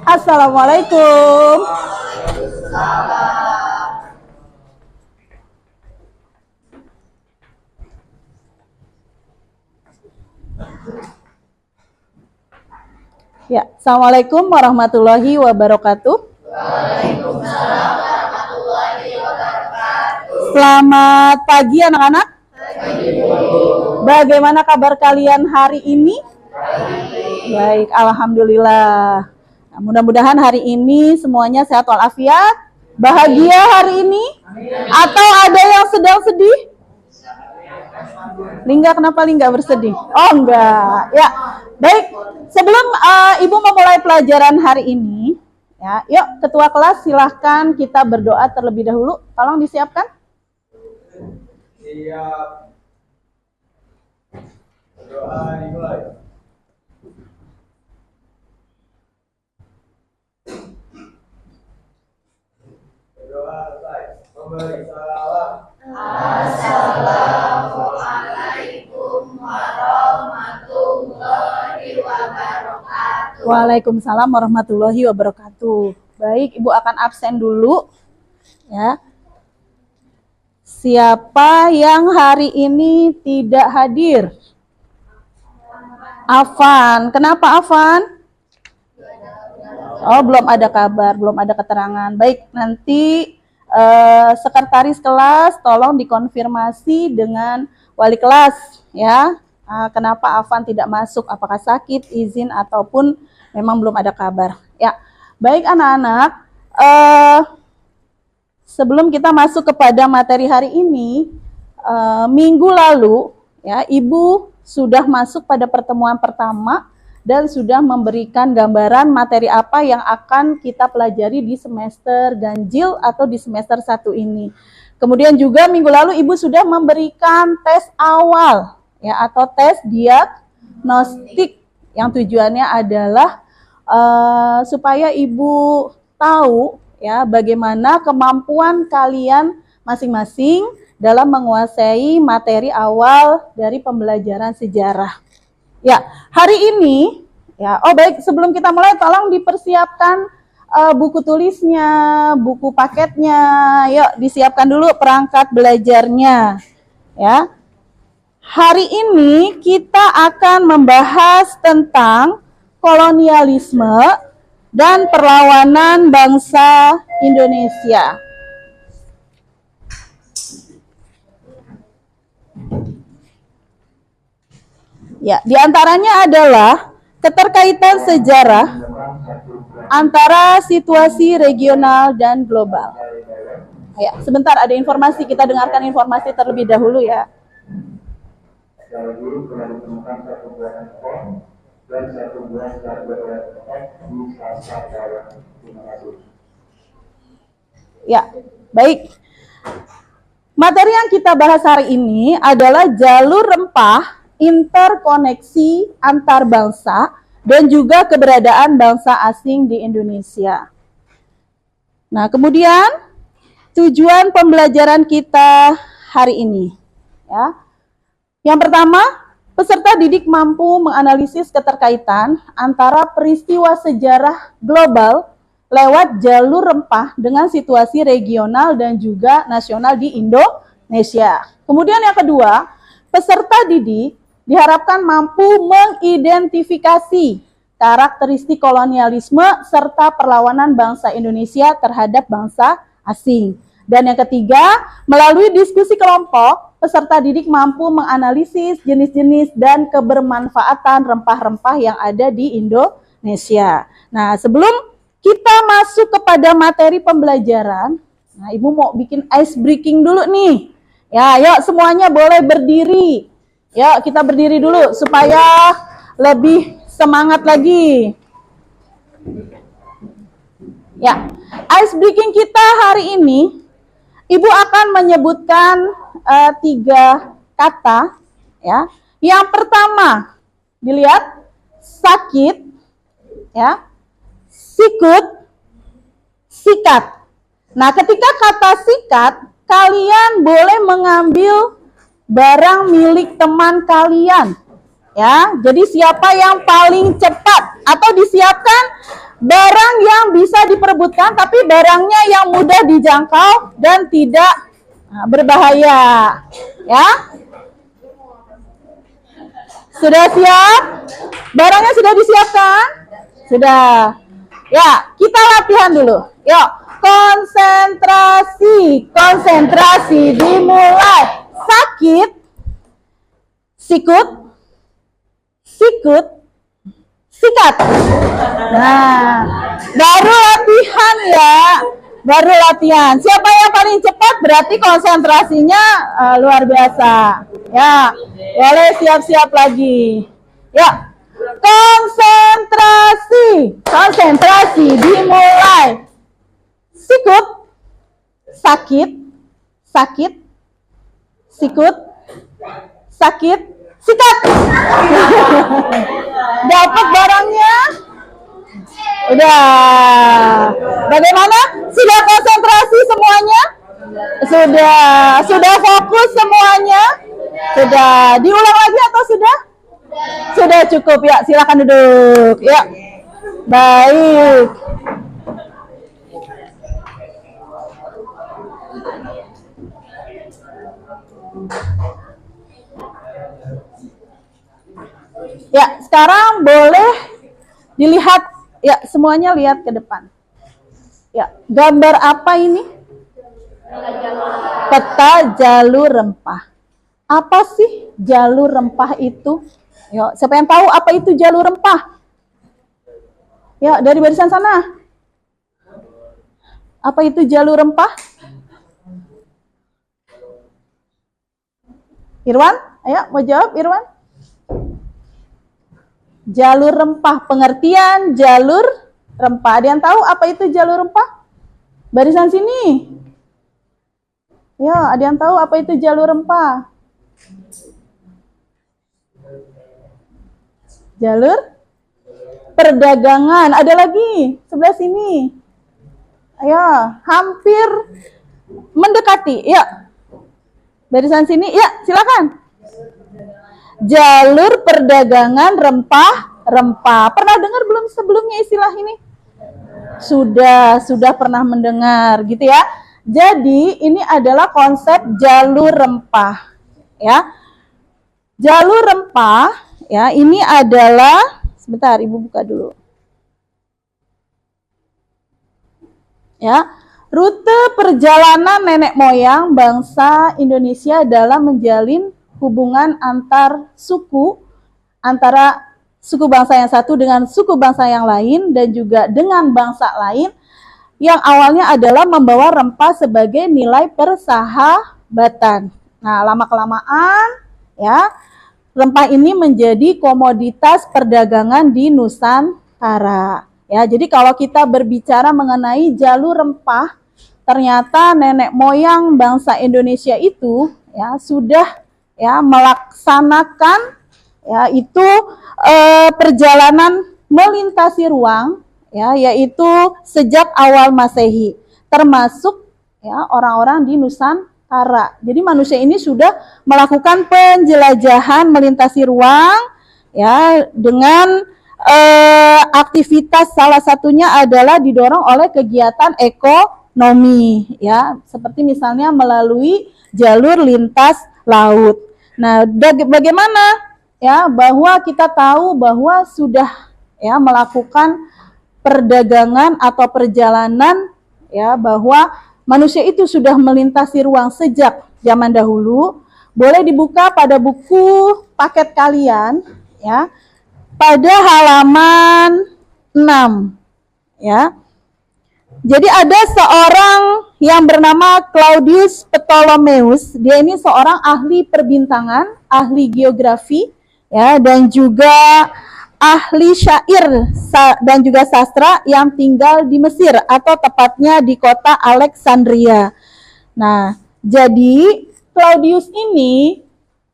Assalamualaikum. Ya, Assalamualaikum warahmatullahi wabarakatuh. Waalaikumsalam warahmatullahi wabarakatuh. Selamat pagi anak-anak. Bagaimana kabar kalian hari ini? Baik, alhamdulillah. Nah, mudah-mudahan hari ini semuanya sehat walafiat, bahagia hari ini. Atau ada yang sedang sedih? Lingga, kenapa Lingga bersedih? Oh enggak, ya. Baik, sebelum Ibu memulai pelajaran hari ini, ya, yuk ketua kelas silahkan kita berdoa terlebih dahulu. Tolong disiapkan. Siap. Doa dimulai. Doa selesai. Memberi salam. Assalamualaikum warahmatullahi wabarakatuh. Waalaikumsalam warahmatullahi wabarakatuh. Baik, Ibu akan absen dulu. Ya. Siapa yang hari ini tidak hadir? Afan. Kenapa Afan? Oh, belum ada kabar, belum ada keterangan. Baik, nanti sekretaris kelas tolong dikonfirmasi dengan wali kelas, ya. Kenapa Afan tidak masuk? Apakah sakit, izin, ataupun memang belum ada kabar? Ya, baik anak-anak. Sebelum kita masuk kepada materi hari ini, minggu lalu, ya, Ibu sudah masuk pada pertemuan pertama dan sudah memberikan gambaran materi apa yang akan kita pelajari di semester ganjil atau di semester 1 ini. Kemudian juga minggu lalu Ibu sudah memberikan tes awal, ya, atau tes diagnostik yang tujuannya adalah supaya Ibu tahu, ya, bagaimana kemampuan kalian masing-masing dalam menguasai materi awal dari pembelajaran sejarah. Ya, hari ini, ya, oh baik, sebelum kita mulai tolong dipersiapkan buku tulisnya, buku paketnya, yuk disiapkan dulu perangkat belajarnya, ya. Hari ini kita akan membahas tentang kolonialisme dan perlawanan bangsa Indonesia. Ya, diantaranya adalah keterkaitan sejarah antara situasi regional dan global. Ya, sebentar ada informasi, kita dengarkan informasi terlebih dahulu, ya. Secara guru telah ditemukan satu buah handphone dan satu buah charger laptop di Sasa Karawang, Terima kasih. Ya, baik. Materi yang kita bahas hari ini adalah jalur rempah, interkoneksi antar bangsa, dan juga keberadaan bangsa asing di Indonesia. Nah, kemudian tujuan pembelajaran kita hari ini, ya. Yang pertama, peserta didik mampu menganalisis keterkaitan antara peristiwa sejarah global lewat jalur rempah dengan situasi regional dan juga nasional di Indonesia. Kemudian yang kedua, peserta didik diharapkan mampu mengidentifikasi karakteristik kolonialisme serta perlawanan bangsa Indonesia terhadap bangsa asing. Dan yang ketiga, melalui diskusi kelompok, peserta didik mampu menganalisis jenis-jenis dan kebermanfaatan rempah-rempah yang ada di Indonesia. Nah, sebelum kita masuk kepada materi pembelajaran, nah Ibu mau bikin ice breaking dulu nih. Ya, yuk semuanya boleh berdiri. Yuk kita berdiri dulu supaya lebih semangat lagi. Ya, ice breaking kita hari ini, Ibu akan menyebutkan 3 kata, ya. Yang pertama, dilihat sakit, ya, sikut, sikat. Nah, ketika kata sikat, kalian boleh mengambil barang milik teman kalian, ya. Jadi siapa yang paling cepat atau disiapkan barang yang bisa diperebutkan tapi barangnya yang mudah dijangkau dan tidak berbahaya. Ya. Sudah siap? Barangnya sudah disiapkan? Sudah. Ya, kita latihan dulu. Yuk, konsentrasi. Konsentrasi dimulai. Sakit. Sikut. Sikut. Sikat. Nah, baru latihan ya. Baru latihan. Siapa yang paling cepat berarti konsentrasinya luar biasa. Ya, boleh siap-siap lagi. Ya, konsentrasi. Konsentrasi dimulai. Sikut. Sakit. Sakit. Sikut. Sakit. Sikat. Dapat barangnya? Udah. Bagaimana? Sudah konsentrasi semuanya? Sudah fokus semuanya? Sudah. Diulang lagi atau sudah? Sudah cukup ya. Silakan duduk. Ya. Baik. Ya, sekarang boleh dilihat, ya semuanya lihat ke depan. Ya, gambar apa ini? Peta jalur rempah. Apa sih jalur rempah itu? Yuk, siapa yang tahu apa itu jalur rempah? Ya, dari barisan sana. Apa itu jalur rempah? Irwan, ayo mau jawab Irwan? Jalur rempah, pengertian jalur rempah. Ada yang tahu apa itu jalur rempah? Barisan sini. Ya, ada yang tahu apa itu jalur rempah? Jalur perdagangan. Ada lagi sebelah sini. Ayo, hampir mendekati. Ya, barisan sini. Ya, silakan. Jalur perdagangan rempah-rempah. Pernah dengar belum sebelumnya istilah ini? Sudah pernah mendengar gitu ya. Jadi ini adalah konsep jalur rempah ya. Jalur rempah ya, ini adalah sebentar Ibu buka dulu. Ya, rute perjalanan nenek moyang bangsa Indonesia dalam menjalin hubungan antar suku, antara suku bangsa yang satu dengan suku bangsa yang lain dan juga dengan bangsa lain, yang awalnya adalah membawa rempah sebagai nilai persahabatan. Nah, lama-kelamaan ya, rempah ini menjadi komoditas perdagangan di Nusantara. Ya, jadi kalau kita berbicara mengenai jalur rempah, ternyata nenek moyang bangsa Indonesia itu ya sudah ya melaksanakan ya itu perjalanan melintasi ruang ya, yaitu sejak awal Masehi, termasuk ya orang-orang di Nusantara. Jadi manusia ini sudah melakukan penjelajahan melintasi ruang ya dengan aktivitas salah satunya adalah didorong oleh kegiatan ekonomi ya, seperti misalnya melalui jalur lintas laut. Nah, bagaimana ya bahwa kita tahu bahwa sudah ya melakukan perdagangan atau perjalanan ya, bahwa manusia itu sudah melintasi ruang sejak zaman dahulu. Boleh dibuka pada buku paket kalian ya, pada halaman 6 ya. Jadi ada seorang yang bernama Claudius Ptolemaeus. Dia ini seorang ahli perbintangan, ahli geografi ya, dan juga ahli syair dan juga sastra yang tinggal di Mesir, atau tepatnya di kota Alexandria. Nah, jadi Claudius ini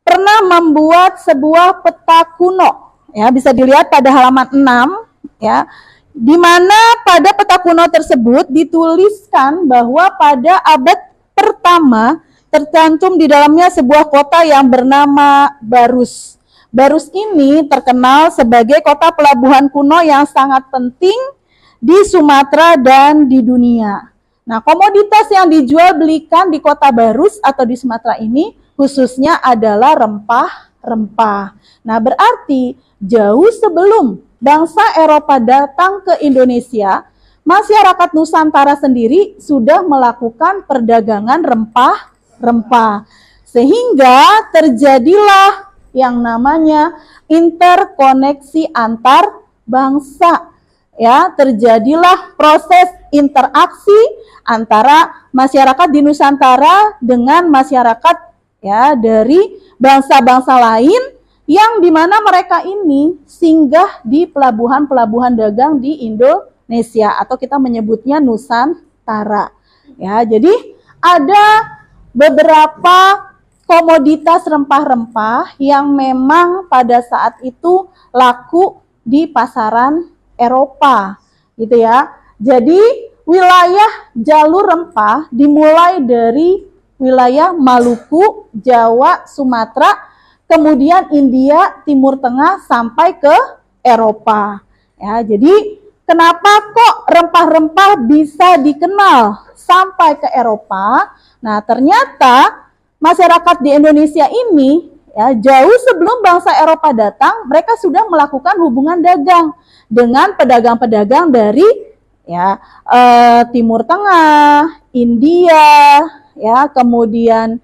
pernah membuat sebuah peta kuno ya, bisa dilihat pada halaman 6 ya, di mana pada peta kuno tersebut dituliskan bahwa pada abad pertama tercantum di dalamnya sebuah kota yang bernama Barus. Barus ini terkenal sebagai kota pelabuhan kuno yang sangat penting di Sumatera dan di dunia. Nah, komoditas yang dijual belikan di Kota Barus atau di Sumatera ini khususnya adalah rempah-rempah. Nah, berarti jauh sebelum bangsa Eropa datang ke Indonesia, masyarakat Nusantara sendiri sudah melakukan perdagangan rempah-rempah. Sehingga terjadilah yang namanya interkoneksi antar bangsa. Ya, terjadilah proses interaksi antara masyarakat di Nusantara dengan masyarakat ya dari bangsa-bangsa lain yang dimana mereka ini singgah di pelabuhan-pelabuhan dagang di Indonesia atau kita menyebutnya Nusantara. Ya, jadi ada beberapa komoditas rempah-rempah yang memang pada saat itu laku di pasaran Eropa, gitu ya. Jadi wilayah jalur rempah dimulai dari wilayah Maluku, Jawa, Sumatera, kemudian India, Timur Tengah sampai ke Eropa. Ya, jadi kenapa kok rempah-rempah bisa dikenal sampai ke Eropa? Nah, ternyata masyarakat di Indonesia ini ya jauh sebelum bangsa Eropa datang, mereka sudah melakukan hubungan dagang dengan pedagang-pedagang dari ya Timur Tengah, India, ya kemudian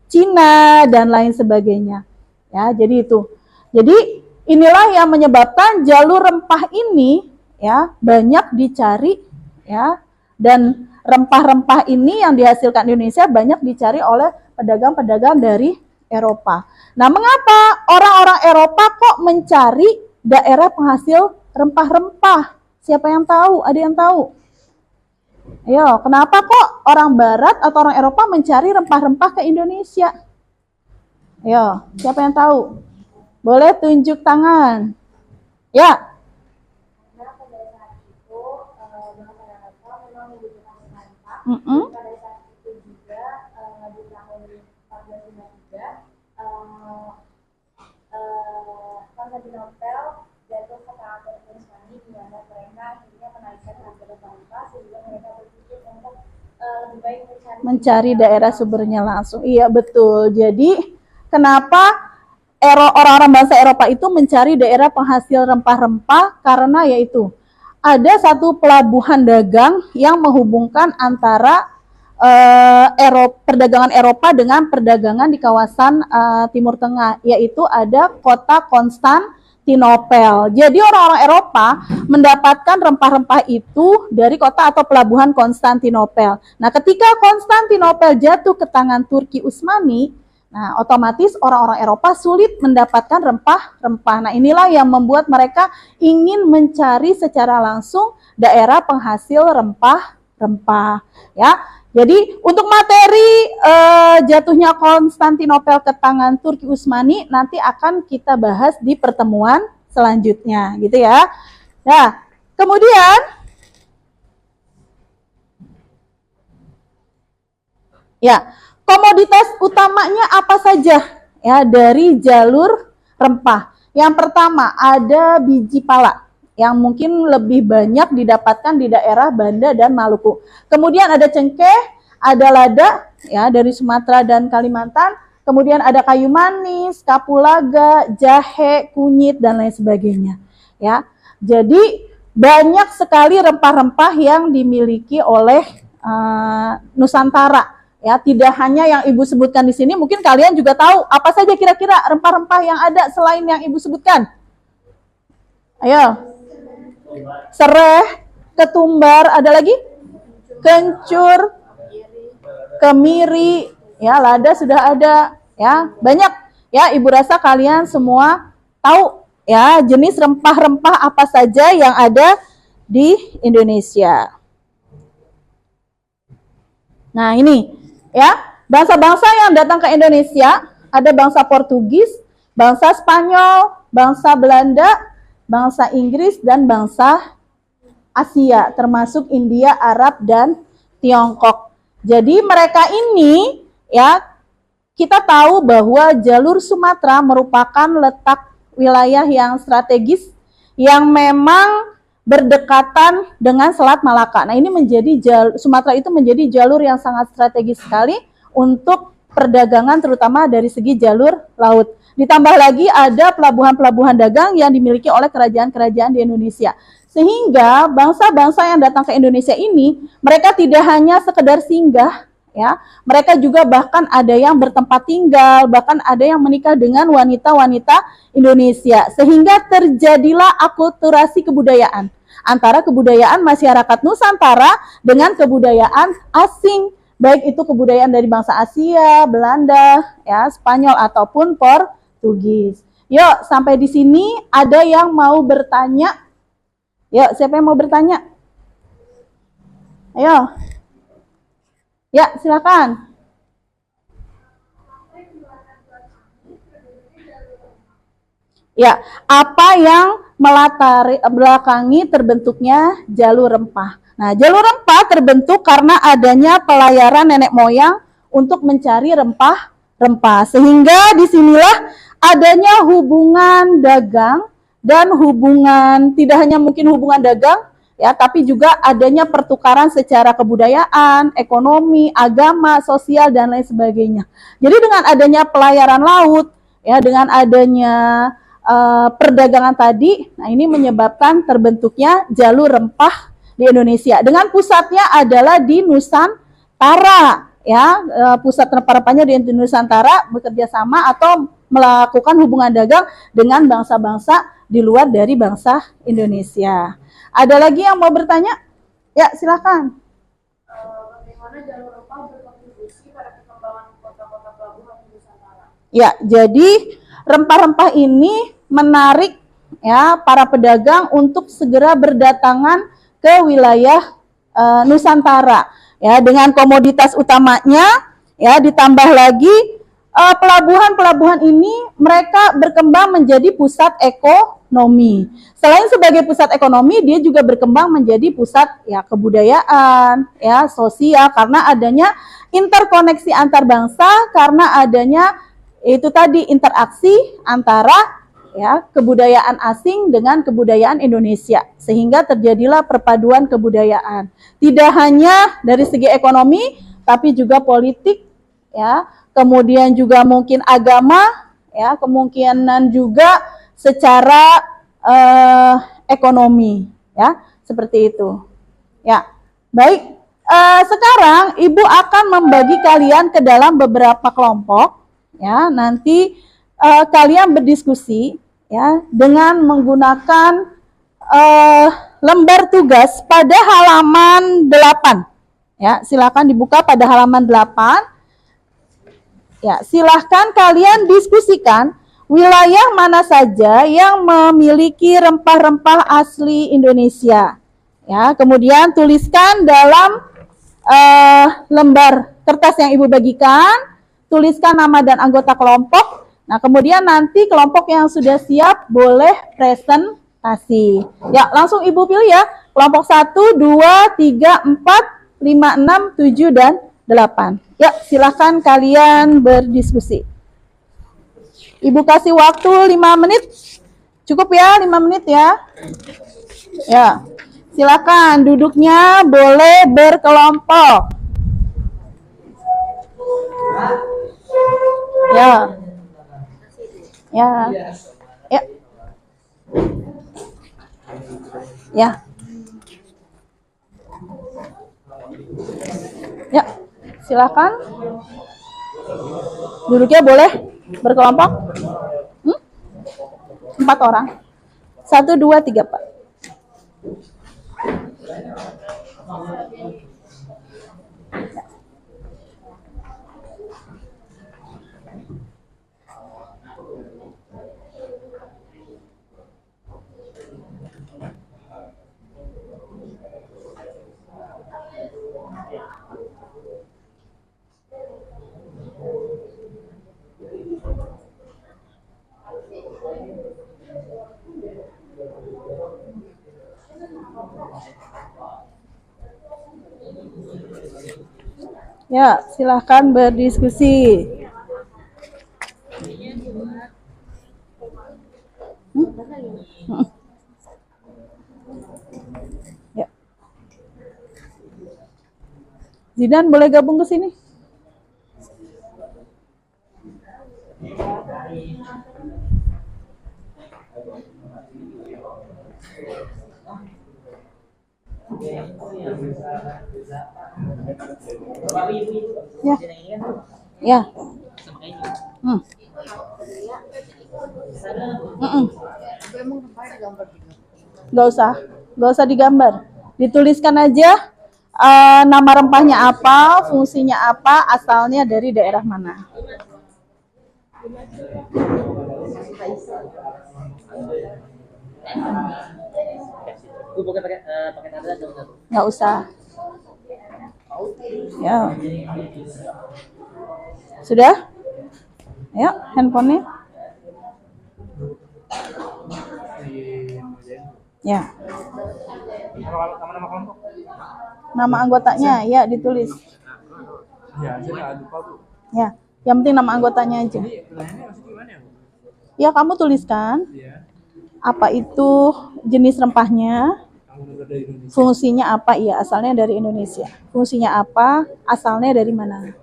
Cina dan lain sebagainya. Ya, jadi itu. Jadi inilah yang menyebabkan jalur rempah ini ya banyak dicari ya dan rempah-rempah ini yang dihasilkan di Indonesia banyak dicari oleh pedagang-pedagang dari Eropa. Nah, mengapa orang-orang Eropa kok mencari daerah penghasil rempah-rempah? Siapa yang tahu? Ada yang tahu? Ayo, kenapa kok orang Barat atau orang Eropa mencari rempah-rempah ke Indonesia? Ayo, siapa yang tahu? Boleh tunjuk tangan. Ya. Pada saat itu juga di tahun 1453 Konstantinopel jatuh ke tangan Turki Utsmani di mana mereka akhirnya menaikkan harga rempah sehingga mereka berpikir untuk lebih baik mencari daerah sumbernya langsung. Iya betul. Jadi kenapa orang-orang bangsa Eropa itu mencari daerah penghasil rempah-rempah karena yaitu ada satu pelabuhan dagang yang menghubungkan antara perdagangan Eropa dengan perdagangan di kawasan Timur Tengah, yaitu ada kota Konstantinopel. Jadi orang-orang Eropa mendapatkan rempah-rempah itu dari kota atau pelabuhan Konstantinopel. Nah, ketika Konstantinopel jatuh ke tangan Turki Utsmani, nah, otomatis orang-orang Eropa sulit mendapatkan rempah-rempah. Nah, inilah yang membuat mereka ingin mencari secara langsung daerah penghasil rempah-rempah. Ya, jadi untuk materi jatuhnya Konstantinopel ke tangan Turki Utsmani nanti akan kita bahas di pertemuan selanjutnya, gitu ya. Nah, kemudian ya. Komoditas utamanya apa saja ya dari jalur rempah? Yang pertama ada biji pala yang mungkin lebih banyak didapatkan di daerah Banda dan Maluku. Kemudian ada cengkeh, ada lada ya dari Sumatera dan Kalimantan. Kemudian ada kayu manis, kapulaga, jahe, kunyit dan lain sebagainya. Ya, jadi banyak sekali rempah-rempah yang dimiliki oleh Nusantara. Ya, tidak hanya yang Ibu sebutkan di sini, mungkin kalian juga tahu apa saja kira-kira rempah-rempah yang ada selain yang Ibu sebutkan. Ayo. Sereh, ketumbar, ada lagi? Kencur, kemiri, ya, lada sudah ada, ya, banyak. Ya, Ibu rasa kalian semua tahu ya jenis rempah-rempah apa saja yang ada di Indonesia. Nah, ini ya, bangsa-bangsa yang datang ke Indonesia, ada bangsa Portugis, bangsa Spanyol, bangsa Belanda, bangsa Inggris, dan bangsa Asia, termasuk India, Arab, dan Tiongkok. Jadi mereka ini, ya, kita tahu bahwa jalur Sumatera merupakan letak wilayah yang strategis, yang memang berdekatan dengan Selat Malaka. Nah, ini Sumatera itu menjadi jalur yang sangat strategis sekali untuk perdagangan, terutama dari segi jalur laut. Ditambah lagi ada pelabuhan-pelabuhan dagang yang dimiliki oleh kerajaan-kerajaan di Indonesia. Sehingga bangsa-bangsa yang datang ke Indonesia ini, mereka tidak hanya sekedar singgah, ya, mereka juga bahkan ada yang bertempat tinggal, bahkan ada yang menikah dengan wanita-wanita Indonesia. Sehingga terjadilah akulturasi kebudayaan antara kebudayaan masyarakat Nusantara dengan kebudayaan asing, baik itu kebudayaan dari bangsa Asia, Belanda, ya, Spanyol ataupun Portugis. Yuk, sampai di sini ada yang mau bertanya? Yuk, siapa yang mau bertanya? Ayo. Ya, silakan. Ya, apa yang melatari belakangi terbentuknya jalur rempah? Nah, jalur rempah terbentuk karena adanya pelayaran nenek moyang untuk mencari rempah-rempah. Sehingga disinilah adanya hubungan dagang dan hubungan, tidak hanya mungkin hubungan dagang, ya, tapi juga adanya pertukaran secara kebudayaan, ekonomi, agama, sosial, dan lain sebagainya. Jadi dengan adanya pelayaran laut, ya, dengan adanya perdagangan tadi, nah ini menyebabkan terbentuknya jalur rempah di Indonesia. Dengan pusatnya adalah di Nusantara, ya, pusat rempah-rempahnya di Nusantara, bekerja sama atau melakukan hubungan dagang dengan bangsa-bangsa di luar dari bangsa Indonesia. Ada lagi yang mau bertanya? Ya, silakan. Bagaimana jalur rempah berkontribusi pada perkembangan kota-kota pelabuhan di Nusantara? Ya, jadi rempah-rempah ini menarik, ya, para pedagang untuk segera berdatangan ke wilayah Nusantara, ya, dengan komoditas utamanya, ya, ditambah lagi pelabuhan-pelabuhan ini mereka berkembang menjadi pusat ekonomi. Selain sebagai pusat ekonomi, dia juga berkembang menjadi pusat, ya, kebudayaan, ya, sosial, karena adanya interkoneksi antar bangsa, karena adanya itu tadi interaksi antara, ya, kebudayaan asing dengan kebudayaan Indonesia, sehingga terjadilah perpaduan kebudayaan. Tidak hanya dari segi ekonomi, tapi juga politik, ya, kemudian juga mungkin agama, ya, kemungkinan juga secara ekonomi, ya, seperti itu. Ya, baik. Sekarang Ibu akan membagi kalian ke dalam beberapa kelompok, ya. Nanti kalian berdiskusi, ya, dengan menggunakan lembar tugas pada halaman 8. Ya, silakan dibuka pada halaman 8. Ya, silahkan kalian diskusikan wilayah mana saja yang memiliki rempah-rempah asli Indonesia. Ya, kemudian tuliskan dalam lembar kertas yang Ibu bagikan, tuliskan nama dan anggota kelompok. Nah, kemudian nanti kelompok yang sudah siap boleh presentasi. Ya, langsung Ibu pilih ya. Kelompok 1, 2, 3, 4, 5, 6, 7, dan 8. Ya, silahkan kalian berdiskusi. Ibu kasih waktu 5 menit. Cukup ya, 5 menit ya. Ya, silakan duduknya boleh berkelompok. Ya. Ya. Ya. Ya. Ya, silakan. Duduknya boleh berkelompok. 4 orang. 1, 2, 3, Pak. Ya, silahkan berdiskusi. Zidan boleh gabung ke sini? Ya. Ya. Nggak usah digambar. Dituliskan aja nama rempahnya apa, fungsinya apa, asalnya dari daerah mana. Nggak usah. Ya. Sudah? Ayo, handphonenya. Ya. Nama anggotanya ya ditulis. Ya, yang penting nama anggotanya aja. Ya, kamu tuliskan. Apa itu jenis rempahnya? Fungsinya apa? Iya, asalnya dari Indonesia. Fungsinya apa? Asalnya dari mana?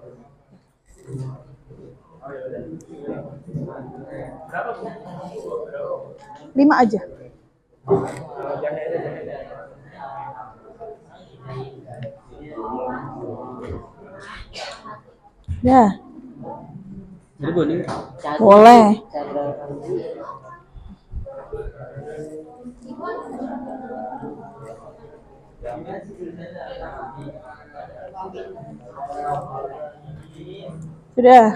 Lima aja. Ya. Boleh. Sudah.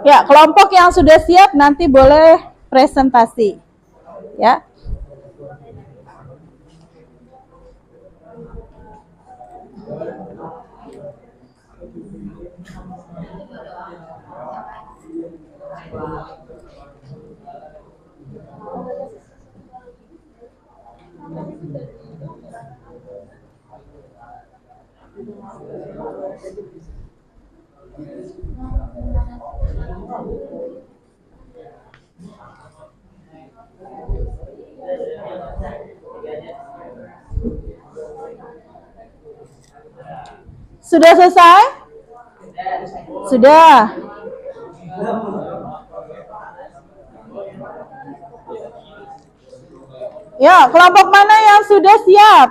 Ya, kelompok yang sudah siap nanti boleh presentasi. Ya. Sudah selesai? Sudah. Ya, kelompok mana yang sudah siap?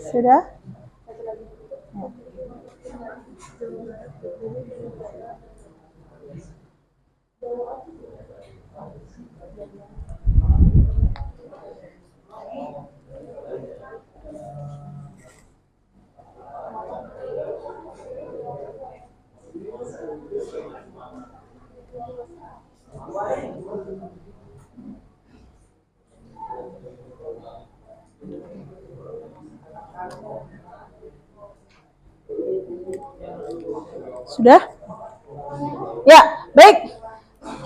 Sudah? Sudah? Ya, baik.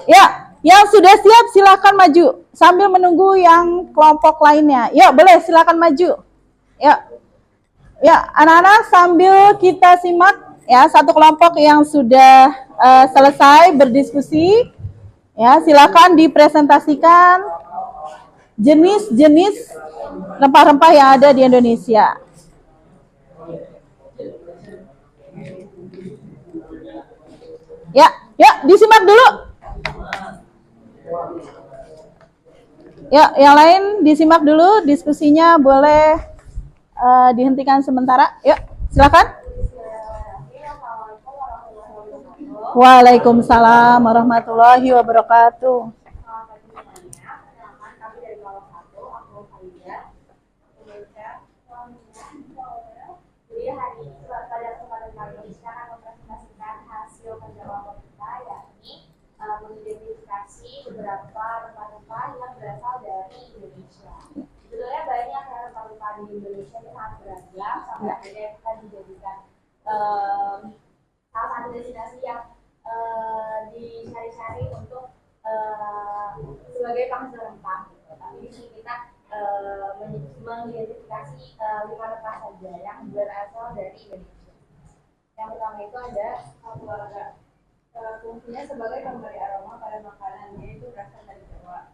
Ya, yang sudah siap silakan maju sambil menunggu yang kelompok lainnya. Ya, boleh silakan maju. Ya. Ya, anak-anak sambil kita simak ya satu kelompok yang sudah selesai berdiskusi. Ya, silakan dipresentasikan jenis-jenis rempah-rempah yang ada di Indonesia. Ya, ya, disimak dulu. Ya, yang lain disimak dulu, diskusinya boleh dihentikan sementara. Yuk, silakan. Waalaikumsalam warahmatullahi wabarakatuh. Selamat pagi semuanya. Perkenalkan kami dari kelompok 1, aku Farida. Indonesia. Jadi hari ini pada kesempatan kali ini kita akan mempresentasikan hasil kerja kelompok kita, yakni mengidentifikasi beberapa rempah-rempah yang berasal dari Indonesia. Sebenarnya banyak ya rempah-rempah di Indonesia yang sangat beragam sampai akhirnya kita dijadikan salah satu destinasi yang dicari-cari untuk sebagai penghasil rempah. Tapi di sini kita mengidentifikasi 5 rempah saja yang berasal dari Indonesia. Yang pertama itu ada keluarga. Fungsinya sebagai pemberi aroma pada makanan, yaitu berasal dari Jawa.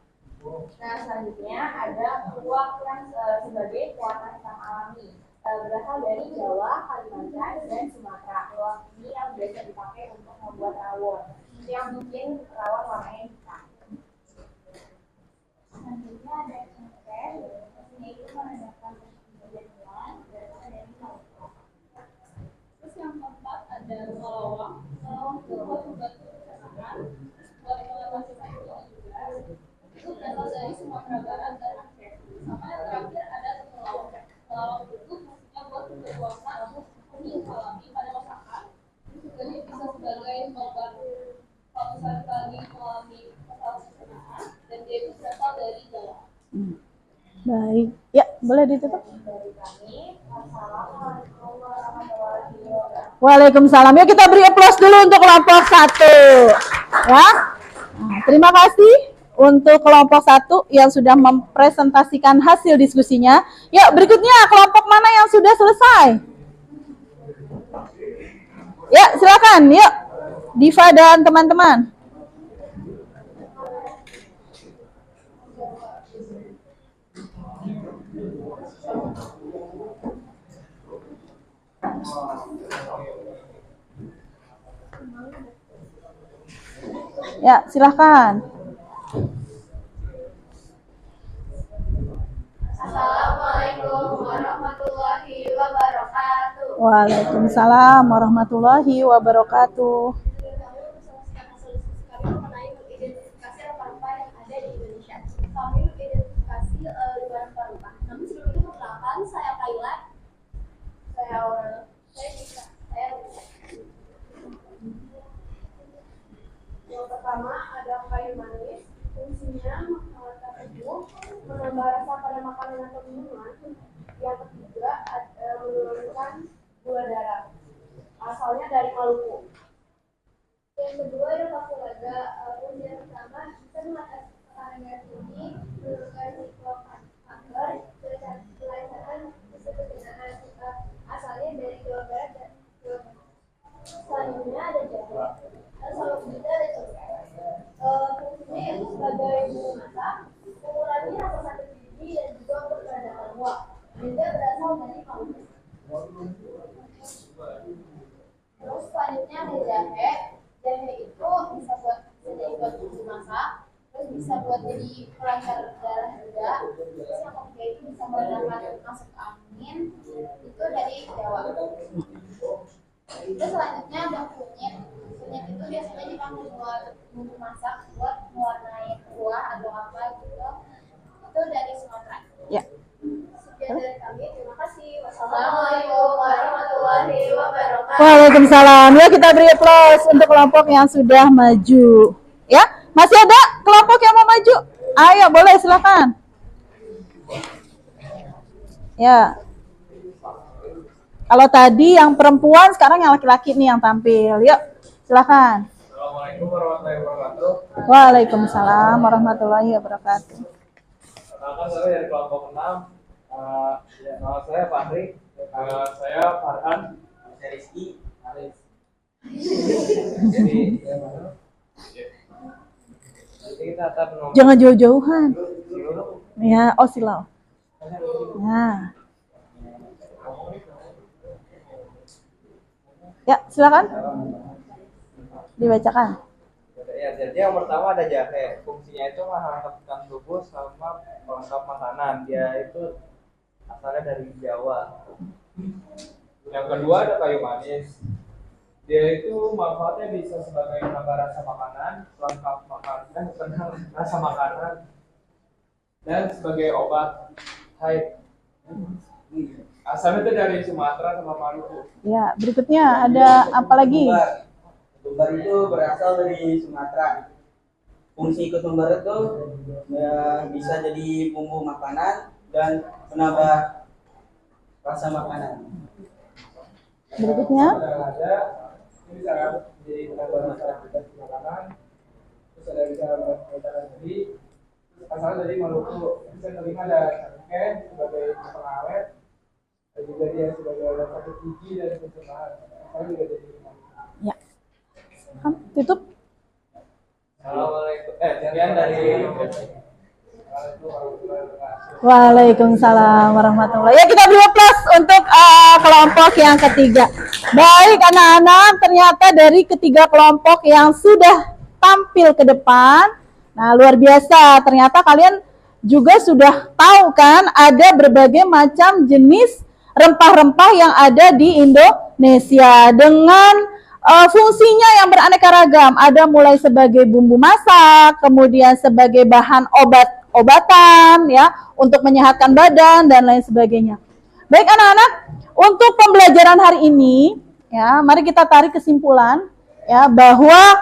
Nah, selanjutnya ada kuah yang sebagai pewarna hitam alami, berasal dari Jawa, Kalimantan, dan Sumatera. Kuah ini yang biasa dipakai untuk membuat rawon, yang bikin rawon warnanya hitam. Selanjutnya ada cengkeh, fungsinya itu menandakan perjanjian berasal dari laut. Terus yang keempat ada kelawang. Kelawang itu buat membantu pencernaan, buat mengatasi sakit juga. Itu berasal dari Sumatera Barat dan Aceh. Sama yang terakhir ada temulawak. Temulawak itu fungsinya buat berwarna kuning alami pada masakan. Juga bisa sebagai obat kalau misalnya lagi mengalami masalah pencernaan, dan dia itu berasal dari Jawa. Baik, ya boleh ditutup. Dari kami, Assalamualaikum warahmatullahi wabarakatuh. Waalaikumsalam. Ya kita beri aplaus dulu untuk kelompok 1. Ya. Nah, terima kasih untuk kelompok 1 yang sudah mempresentasikan hasil diskusinya. Ya, berikutnya kelompok mana yang sudah selesai? Ya, silakan. Yuk. Diva dan teman-teman. Ya, silahkan. Assalamualaikum warahmatullahi wabarakatuh. Waalaikumsalam warahmatullahi wabarakatuh. Kami mempresentasikan hasil diskusi kami mengenai mengidentifikasi rempah-rempah yang ada di Indonesia. Kami mengidentifikasi 5 rempah-rempah. Namun sebelum itu perkenalkan, saya Kaila, saya Aurel, saya Nisa, saya Lisa. Yang pertama ada kayu manis, fungsinya menghangatkan tubuh, menambah rasa pada makanan atau minuman. Yang ketiga menurunkan gula darah, asalnya dari Maluku. Yang kedua ada kapulaga, fungsi yang pertama bisa mengatasi tekanan darah tinggi, menurunkan risiko kanker, kelancaran sistem pencernaan, asalnya dari Jawa Barat dan Jawa Tengah. Selanjutnya ada jahe, sama juga ada cengkeh. Fungsinya itu sebagai bumbu masak, mengurangi rasa sakit gigi dan juga untuk meredakan uap. Juga berasal dari Maluku. Terus selanjutnya ada jahe. Jahe itu bisa jadi buat bumbu masak, terus bisa buat jadi pelancar darah juga. Terus yang ketiga itu bisa meredakan masuk angin, itu dari Jawa. Terus selanjutnya ada kunyit. Kunyit itu biasanya dipakai buat bumbu masak, buat mewarnai kuah atau apa gitu. Itu dari Sumatera. Ya. Sekian dari kami, terima kasih. Wassalamualaikum warahmatullahi wabarakatuh. Waalaikumsalam. Ya kita beri aplaus untuk kelompok yang sudah maju. Ya, masih ada kelompok yang mau maju? Ayo, boleh silakan. Ya. Kalau tadi yang perempuan, sekarang yang laki-laki nih yang tampil. Yuk, silakan. Assalamualaikum warahmatullahi wabarakatuh. Waalaikumsalam warahmatullahi wabarakatuh. Perkenalkan saya dari kelompok 6. Nama saya Fahri. Saya Farhan. Saya Rizky. Arif. Jadi kita akan Jangan jauh-jauhan. Ya, oh silau. Nah. Ya, silakan. Dibacakan. Ya, jadi yang pertama ada jahe. Fungsinya itu menghangatkan tubuh sama pelengkap makanan. Dia itu asalnya dari Jawa. Yang kedua ada kayu manis. Dia itu manfaatnya bisa sebagai penambah rasa makanan, pelengkap makanan, rasa makanan, dan sebagai obat haid. Asalnya itu dari Sumatera sama Maluku. Ya, berikutnya ada apa lagi? Ketumbar itu berasal dari Sumatera. Fungsi ketumbar itu bisa jadi bumbu makanan dan penambah rasa makanan. Berikutnya Ada ini bisa jadi penambah rasa makanan. Terus ada bisa membedakan jadi asalnya dari Maluku. Bisa terima ada cengkeh sebagai pengawet. Dan juga dia sebagai obat sakit gigi dan pencernaan. Asalnya juga jadi ya. Tutup. Assalamualaikum. Sekian dari Waalaikumsalam warahmatullahi. Ya, kita beri plus untuk kelompok yang ketiga. Baik anak-anak, ternyata dari ketiga kelompok yang sudah tampil ke depan, nah luar biasa. Ternyata kalian juga sudah tahu kan ada berbagai macam jenis rempah-rempah yang ada di Indonesia dengan fungsinya yang beraneka ragam. Ada mulai sebagai bumbu masak, kemudian sebagai bahan obat-obatan ya, untuk menyehatkan badan dan lain sebagainya. Baik anak-anak, untuk pembelajaran hari ini ya, mari kita tarik kesimpulan ya bahwa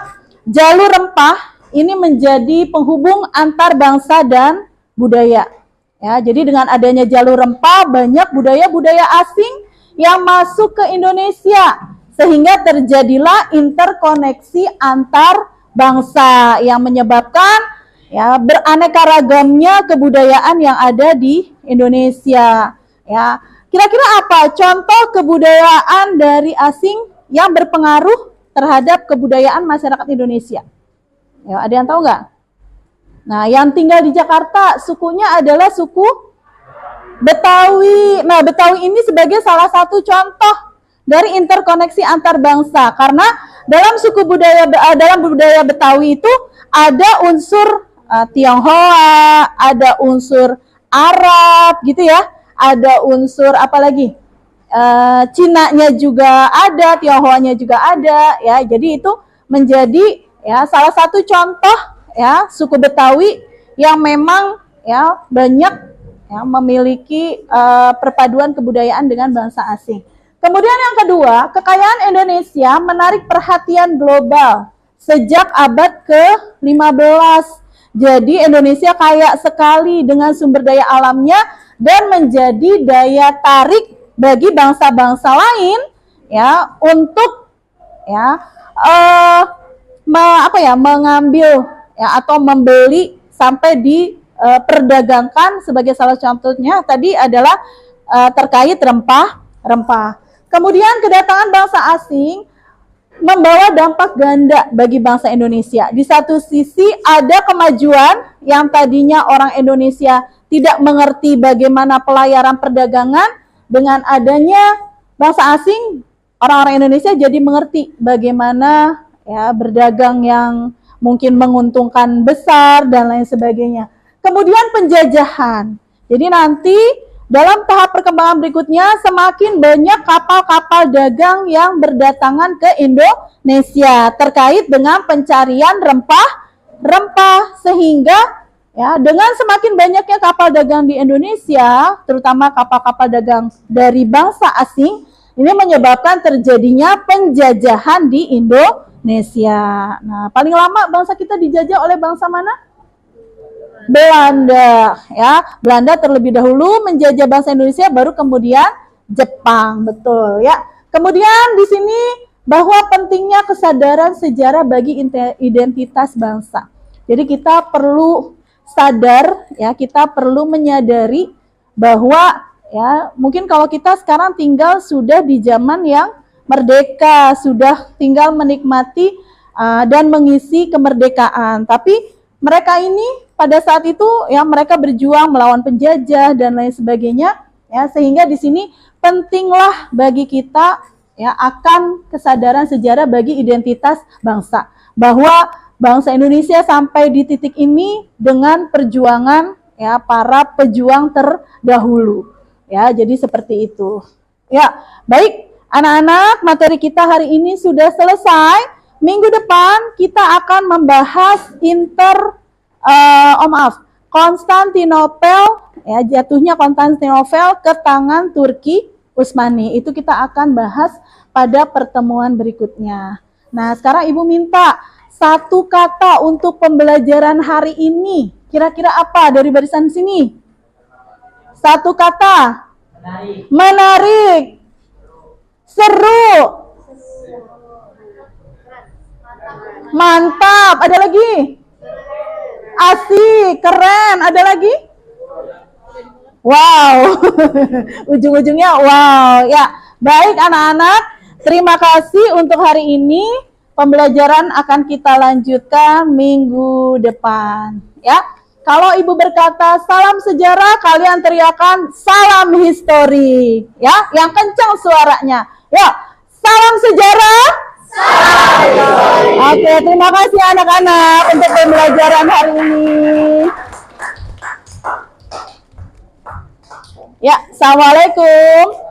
jalur rempah ini menjadi penghubung antar bangsa dan budaya. Ya, jadi dengan adanya jalur rempah banyak budaya-budaya asing yang masuk ke Indonesia, sehingga terjadilah interkoneksi antar bangsa yang menyebabkan ya beraneka ragamnya kebudayaan yang ada di Indonesia. Ya, kira-kira apa contoh kebudayaan dari asing yang berpengaruh terhadap kebudayaan masyarakat Indonesia? Ya, ada yang tahu nggak? Nah, yang tinggal di Jakarta sukunya adalah suku Betawi. Nah, Betawi ini sebagai salah satu contoh dari interkoneksi antar bangsa, karena dalam budaya Betawi itu ada unsur Tionghoa, ada unsur Arab gitu ya, ada unsur apa lagi? Cina-nya juga ada, Tionghoanya juga ada ya. Jadi itu menjadi ya salah satu contoh ya suku Betawi yang memang ya banyak ya memiliki perpaduan kebudayaan dengan bangsa asing. Kemudian yang kedua, kekayaan Indonesia menarik perhatian global sejak abad ke-15. Jadi Indonesia kaya sekali dengan sumber daya alamnya dan menjadi daya tarik bagi bangsa-bangsa lain ya untuk ya mengambil ya atau membeli sampai diperdagangkan. Sebagai salah contohnya tadi adalah terkait rempah-rempah. Kemudian kedatangan bangsa asing membawa dampak ganda bagi bangsa Indonesia. Di satu sisi ada kemajuan yang tadinya orang Indonesia tidak mengerti bagaimana pelayaran perdagangan, dengan adanya bangsa asing, orang-orang Indonesia jadi mengerti bagaimana ya berdagang yang mungkin menguntungkan besar dan lain sebagainya. Kemudian penjajahan. Jadi nanti dalam tahap perkembangan berikutnya semakin banyak kapal-kapal dagang yang berdatangan ke Indonesia terkait dengan pencarian rempah-rempah, sehingga ya dengan semakin banyaknya kapal dagang di Indonesia, terutama kapal-kapal dagang dari bangsa asing, ini menyebabkan terjadinya penjajahan di Indonesia. Nah, paling lama bangsa kita dijajah oleh bangsa mana? Belanda ya. Belanda terlebih dahulu menjajah bangsa Indonesia, baru kemudian Jepang, betul ya. Kemudian di sini bahwa pentingnya kesadaran sejarah bagi identitas bangsa. Jadi kita perlu sadar ya, kita perlu menyadari bahwa ya mungkin kalau kita sekarang tinggal sudah di zaman yang merdeka, sudah tinggal menikmati dan mengisi kemerdekaan, tapi mereka ini pada saat itu ya mereka berjuang melawan penjajah dan lain sebagainya ya, sehingga di sini pentinglah bagi kita ya akan kesadaran sejarah bagi identitas bangsa, bahwa bangsa Indonesia sampai di titik ini dengan perjuangan ya para pejuang terdahulu ya. Jadi seperti itu ya. Baik Anak-anak, materi kita hari ini sudah selesai. Minggu depan kita akan membahas Konstantinopel, ya, jatuhnya Konstantinopel ke tangan Turki Utsmani. Itu kita akan bahas pada pertemuan berikutnya. Nah, sekarang Ibu minta satu kata untuk pembelajaran hari ini. Kira-kira apa dari barisan sini? Satu kata. Menarik. Seru. Mantap. Ada lagi? Asik, keren. Ada lagi? Wow. Ujung-ujungnya wow. Ya, baik anak-anak. Terima kasih untuk hari ini. Pembelajaran akan kita lanjutkan minggu depan. Ya. Kalau Ibu berkata salam sejarah, kalian teriakan salam histori. Ya, yang kencang suaranya. Ya, salam sejarah. Oke, terima kasih anak-anak untuk pembelajaran hari ini. Ya, assalamualaikum.